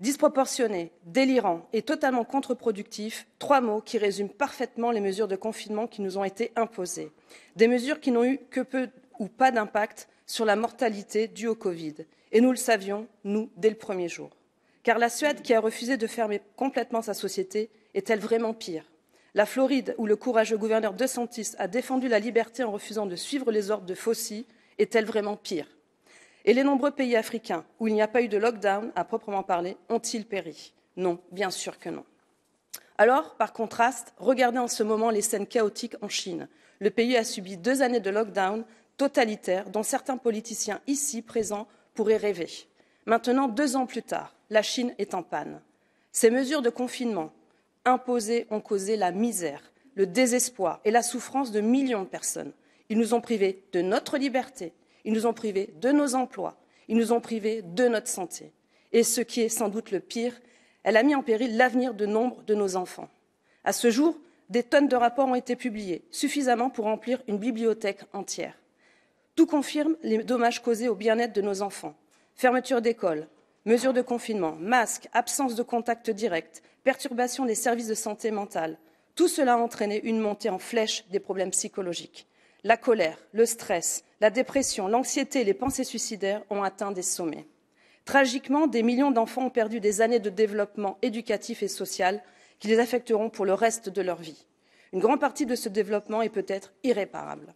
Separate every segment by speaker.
Speaker 1: Disproportionné, délirant et totalement contre-productif, 3 mots qui résument parfaitement les mesures de confinement qui nous ont été imposées. Des mesures qui n'ont eu que peu ou pas d'impact sur la mortalité due au Covid. Et nous le savions, nous, dès le premier jour. Car la Suède, qui a refusé de fermer complètement sa société, est-elle vraiment pire? La Floride, où le courageux gouverneur DeSantis a défendu la liberté en refusant de suivre les ordres de Fauci, est-elle vraiment pire? Et les nombreux pays africains où il n'y a pas eu de lockdown à proprement parler ont-ils péri? Non, bien sûr que non. Alors, par contraste, regardez en ce moment les scènes chaotiques en Chine. Le pays a subi 2 années de lockdown totalitaire dont certains politiciens ici présents pourraient rêver. Maintenant, 2 ans plus tard, la Chine est en panne. Ces mesures de confinement imposées ont causé la misère, le désespoir et la souffrance de millions de personnes. Ils nous ont privés de notre liberté. Ils nous ont privés de nos emplois, ils nous ont privés de notre santé. Et ce qui est sans doute le pire, elle a mis en péril l'avenir de nombre de nos enfants. À ce jour, des tonnes de rapports ont été publiés, suffisamment pour remplir une bibliothèque entière. Tout confirme les dommages causés au bien-être de nos enfants. Fermeture d'écoles, mesures de confinement, masques, absence de contact direct, perturbation des services de santé mentale. Tout cela a entraîné une montée en flèche des problèmes psychologiques. La colère, le stress, la dépression, l'anxiété et les pensées suicidaires ont atteint des sommets. Tragiquement, des millions d'enfants ont perdu des années de développement éducatif et social qui les affecteront pour le reste de leur vie. Une grande partie de ce développement est peut-être irréparable.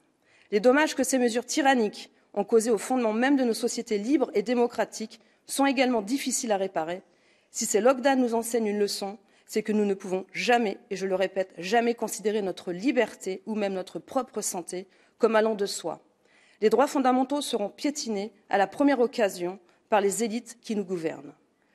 Speaker 1: Les dommages que ces mesures tyranniques ont causés au fondement même de nos sociétés libres et démocratiques sont également difficiles à réparer. Si ces lockdowns nous enseignent une leçon, c'est que nous ne pouvons jamais, et je le répète, jamais considérer notre liberté ou même notre propre santé comme allant de soi. Les droits fondamentaux seront piétinés à la première occasion par les élites qui nous gouvernent.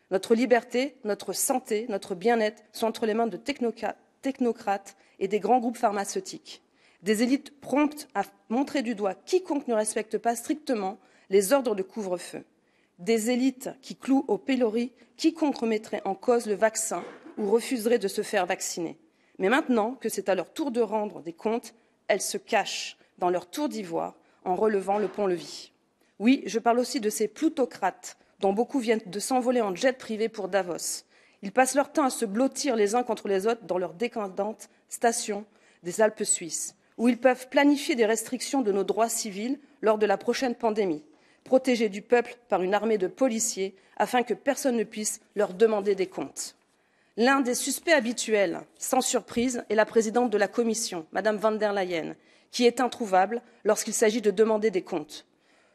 Speaker 1: Notre liberté, notre santé, notre bien-être sont entre les mains de technocrates et des grands groupes pharmaceutiques. Des élites promptes à montrer du doigt quiconque ne respecte pas strictement les ordres de couvre-feu. Des élites qui clouent au pilori quiconque remettrait en cause le vaccin ou refuserait de se faire vacciner. Mais maintenant que c'est à leur tour de rendre des comptes, elles se cachent dans leur tour d'ivoire en relevant le pont-levis. Oui, je parle aussi de ces plutocrates dont beaucoup viennent de s'envoler en jet privé pour Davos. Ils passent leur temps à se blottir les uns contre les autres dans leurs décantantes stations des Alpes suisses, où ils peuvent planifier des restrictions de nos droits civils lors de la prochaine pandémie, protégés du peuple par une armée de policiers afin que personne ne puisse leur demander des comptes. L'un des suspects habituels, sans surprise, est la présidente de la Commission, Madame von der Leyen, qui est introuvable lorsqu'il s'agit de demander des comptes.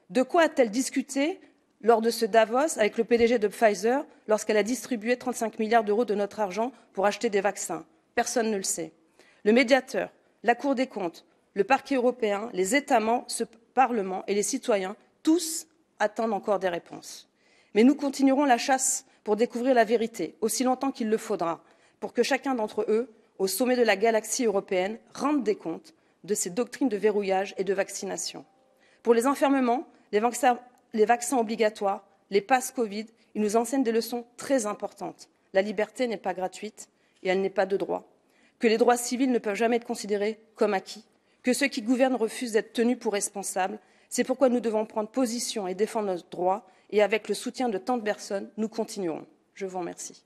Speaker 1: De quoi a-t-elle discuté lors de ce Davos avec le PDG de Pfizer lorsqu'elle a distribué 35 milliards d'euros de notre argent pour acheter des vaccins? Personne ne le sait. Le médiateur, la Cour des comptes, le Parquet européen, les États membres, ce Parlement et les citoyens, tous attendent encore des réponses. Mais nous continuerons la chasse pour découvrir la vérité, aussi longtemps qu'il le faudra, pour que chacun d'entre eux, au sommet de la galaxie européenne, rende des comptes de ces doctrines de verrouillage et de vaccination. Pour les enfermements, les vaccins obligatoires, les passes Covid, ils nous enseignent des leçons très importantes. La liberté n'est pas gratuite et elle n'est pas de droit. Que les droits civils ne peuvent jamais être considérés comme acquis. Que ceux qui gouvernent refusent d'être tenus pour responsables. C'est pourquoi nous devons prendre position et défendre nos droits. Et avec le soutien de tant de personnes, nous continuerons. Je vous remercie.